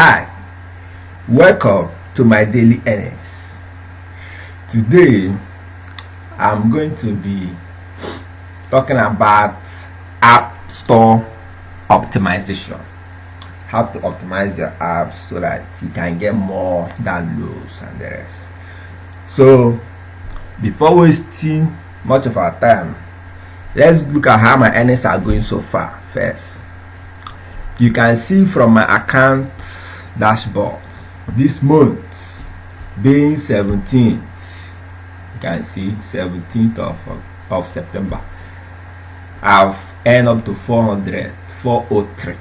Hi, welcome to my daily earnings. Today I'm going to be talking about App Store optimization. How to optimize your apps so that you can get more downloads and the rest. So before wasting much of our time, let's look at how my earnings are going so far first. You can see from my account dashboard this month being 17th, you can see 17th of September, I've earned up to 403,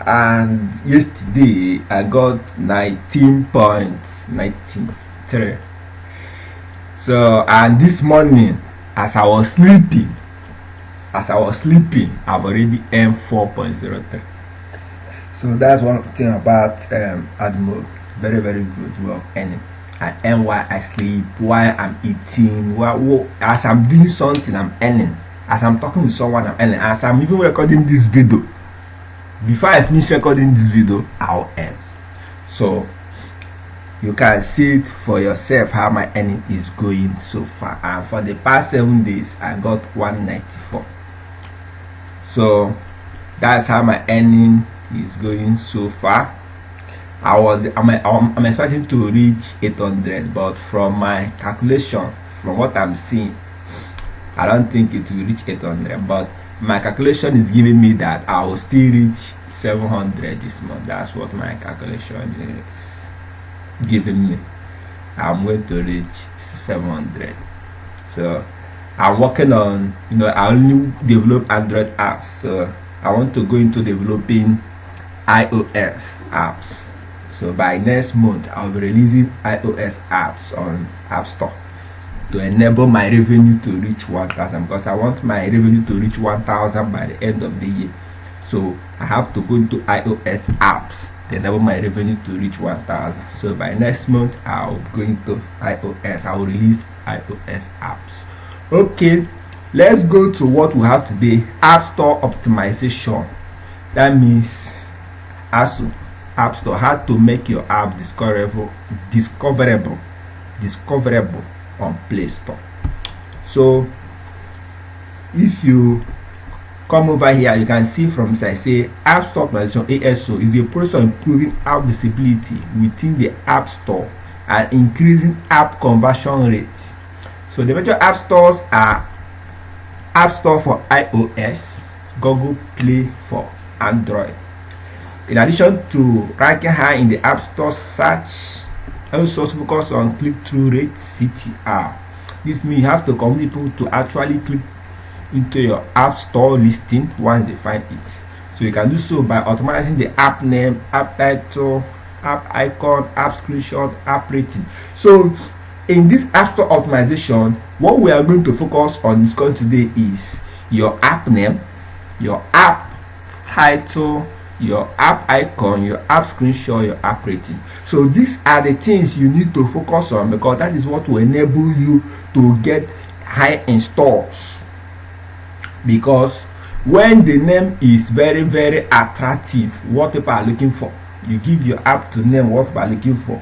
and yesterday I got 19.93. So, and this morning as I was sleeping, I've already earned 4.03. So that's one thing about Admo. Very good way of earning. I earn while I sleep, while I'm eating, as I'm doing something I'm earning, as I'm talking to someone I'm earning, as I'm even recording this video. Before I finish recording this video, I'll earn. So you can see it for yourself how my earning is going so far. And for the past 7 days I got 194. So that's how my earning is going so far. I'm expecting to reach 800, but from my calculation, from what I'm seeing, I don't think it will reach 800. But my calculation is giving me that I will still reach 700 this month. That's what my calculation is giving me. I'm going to reach 700. So I'm working on, I only develop Android apps, so I want to go into developing iOS apps. So by next month I'll be releasing iOS apps on App Store to enable my revenue to reach 1,000, because I want my revenue to reach 1,000 by the end of the year. So I have to go into iOS apps to enable my revenue to reach 1,000. So by next month I'll go into iOS. I'll release iOS apps. Okay, let's go to what we have today. App Store optimization. That means ASO, App Store, how to make your app discoverable on Play Store. So if you come over here, you can see from this I say App Store optimization, ASO, is the process of improving app visibility within the App Store and increasing app conversion rates. So the major app stores are App Store for iOS, Google Play for Android. In addition to ranking high in the App Store search, also focus on click-through rate, CTR. This means you have to convince people to actually click into your App Store listing once they find it. So you can do so by automating the app name, app title, app icon, app screenshot, app rating. So in this App Store optimization, what we are going to focus on discussing today is your app name, your app title, your app icon, your app screenshot, your app rating. So these are the things you need to focus on, because that is what will enable you to get high installs. Because when the name is very attractive, what people are looking for, you give your app to name what people are looking for.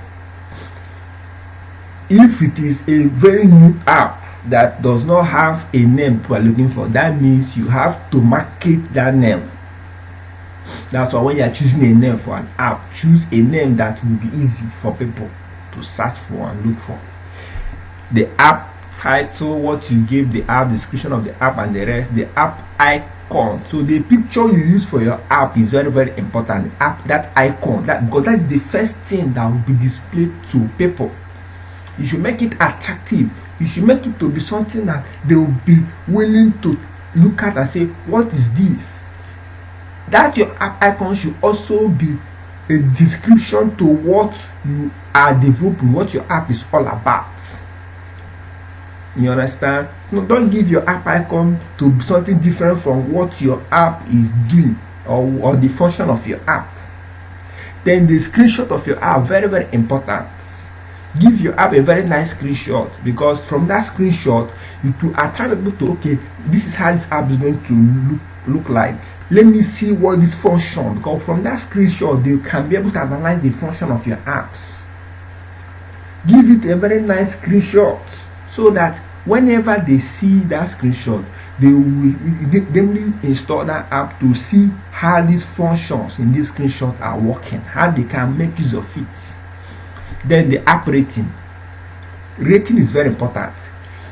If it is a very new app that does not have a name people are looking for, that means you have to market that name. That's why when you are choosing a name for an app, choose a name that will be easy for people to search for and look for. The app title, what you give the app, description of the app and the rest. The app icon, so the picture you use for your app is very important. The app, that icon, because that is the first thing that will be displayed to people. You should make it attractive. You should make it to be something that they will be willing to look at and say, what is this? That your app icon should also be a description to what you are developing, what your app is all about. You understand? No, don't give your app icon to be something different from what your app is doing, or the function of your app. Then the screenshot of your app, very important. Give your app a very nice screenshot, because from that screenshot it will attract people to, okay, this is how this app is going to look like. let me see what this function, because from that screenshot they can be able to analyze the function of your apps. Give it a very nice screenshot so that whenever they see that screenshot, they will install that app to see how these functions in this screenshot are working, how they can make use of it. Then the app rating. Rating is very important.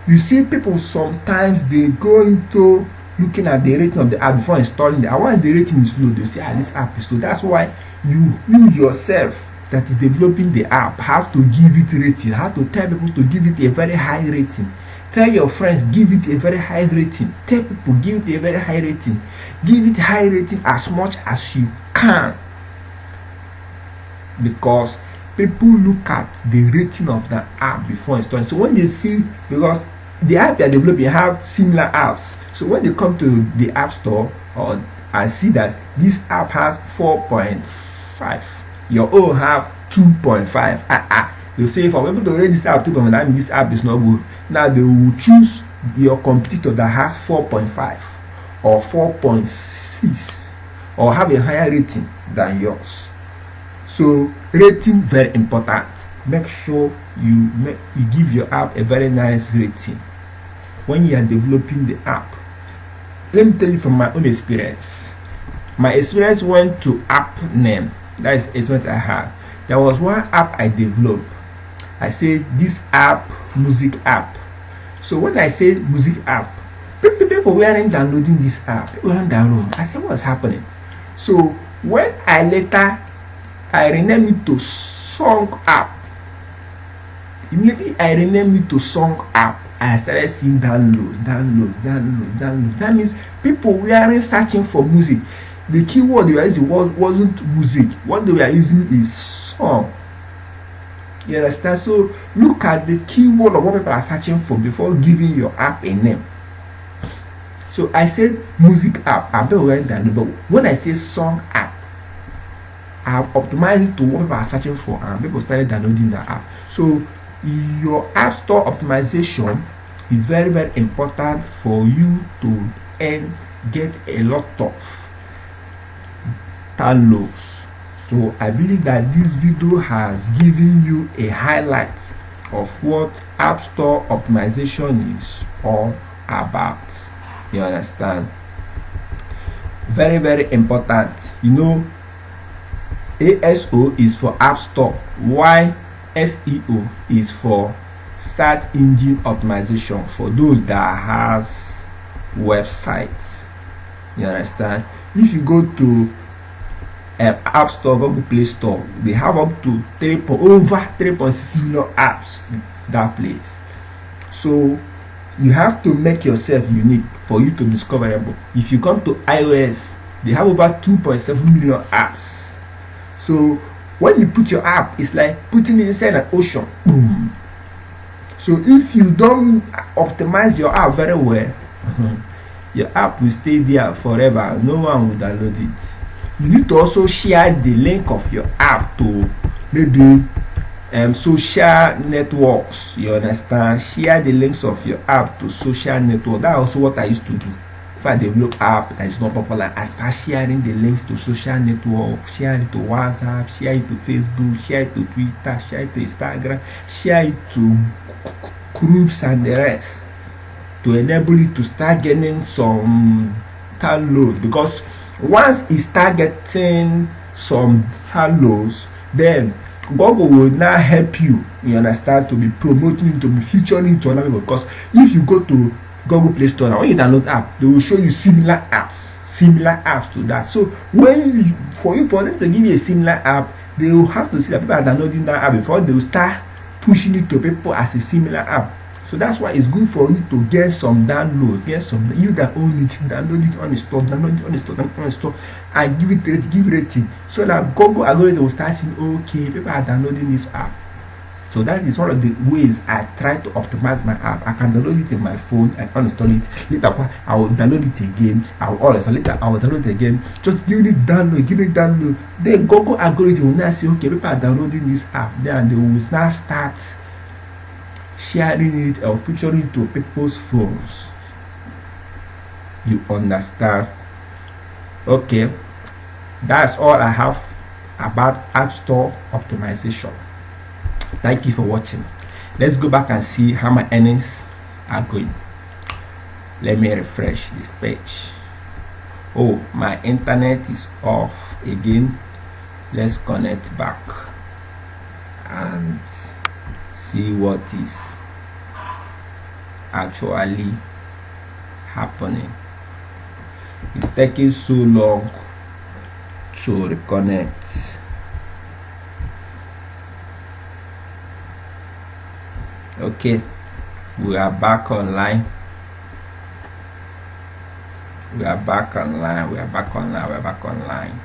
You see people sometimes they go into looking at the rating of the app before installing it. And once the rating is low, they say, this app is low. That's why you yourself that is developing the app have to give it rating, have to tell people to give it a very high rating. Tell your friends, give it a very high rating. Tell people, give it a very high rating. Give it high rating as much as you can. Because people look at the rating of the app before installing. So when they see, because the app you are developing have similar apps, so when they come to the app store and see that this app has 4.5, your own have 2.5, you say for people to rate this app 2.5, that means this app is not good. Now they will choose your competitor that has 4.5 or 4.6 or have a higher rating than yours. So rating very important. Make sure you give your app a very nice rating when you are developing the app. Let me tell you from my own experience. My experience went to app name. That is experience I had. There was one app I developed. I said this app, music app. So when I say music app, people weren't downloading this app. People weren't downloading. I said, what's happening? So when I renamed it to song app. Immediately I renamed it to song app. I started seeing downloads. That means people weren't searching for music. The keyword they were using wasn't music. What they were using is song. You understand? So look at the keyword of what people are searching for before giving your app a name. So I said music app. I don't know that, but when I say song app, I have optimized it to what people are searching for, and people started downloading the app. So your app store optimization is very, very important for you to get a lot of downloads. So I believe that this video has given you a highlight of what app store optimization is all about. You understand? Very, very important. You know, ASO is for app store, while SEO is for search engine optimization for those that has websites. You understand? If you go to App Store, Google Play Store, they have up to over 3.6 million apps that place. So you have to make yourself unique for you to be discoverable. If you come to iOS, they have over 2.7 million apps. So when you put your app, it's like putting it inside an ocean. Boom. So if you don't optimize your app very well, your app will stay there forever. No one will download it. You need to also share the link of your app to maybe social networks. You understand? Share the links of your app to social networks. That's also what I used to do. If I develop app that is not popular, I start sharing the links to social networks, share it to WhatsApp, share it to Facebook, share it to Twitter, share it to Instagram, share it to groups and the rest, to enable it to start getting some downloads. Because once it start getting some downloads, then Google will now help you, you understand, to be promoting, to be featuring to other people. Because if you go to Google Play Store, now when you download app, they will show you similar apps to that. So when for them to give you a similar app, they will have to see that people are downloading that app before they will start pushing it to people as a similar app. So that's why it's good for you to get some downloads, you that own it, download it, uninstall, and give rating, so that Google algorithm will start saying, okay, people are downloading this app. So that is one of the ways I try to optimize my app. I can download it in my phone and uninstall it. Later I will download it again. I will download it again. Just give it download. Then Google algorithm will now say, okay, people are downloading this app. Then they will now start sharing it or featuring it to people's phones. You understand? Okay, that's all I have about App Store optimization. Thank you for watching. Let's go back and see how my earnings are going. Let me refresh this page. Oh, my internet is off again. Let's connect back and see what is actually happening. It's taking so long to reconnect. Okay, we are back online. We are back online. We are back online. We are back online.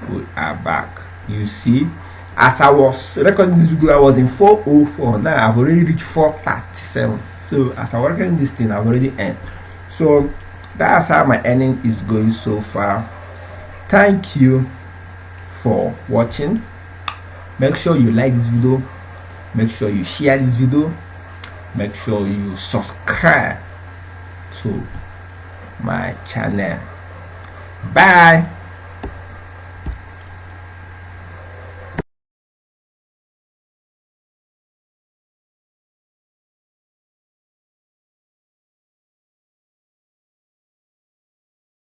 We are back. You see, as I was recording this video, I was in 404. Now I've already reached 437. So as I was recording this thing, I've already earned. So that's how my earning is going so far. Thank you for watching. Make sure you like this video. Make sure you share this video. Make sure you subscribe to my channel. Bye.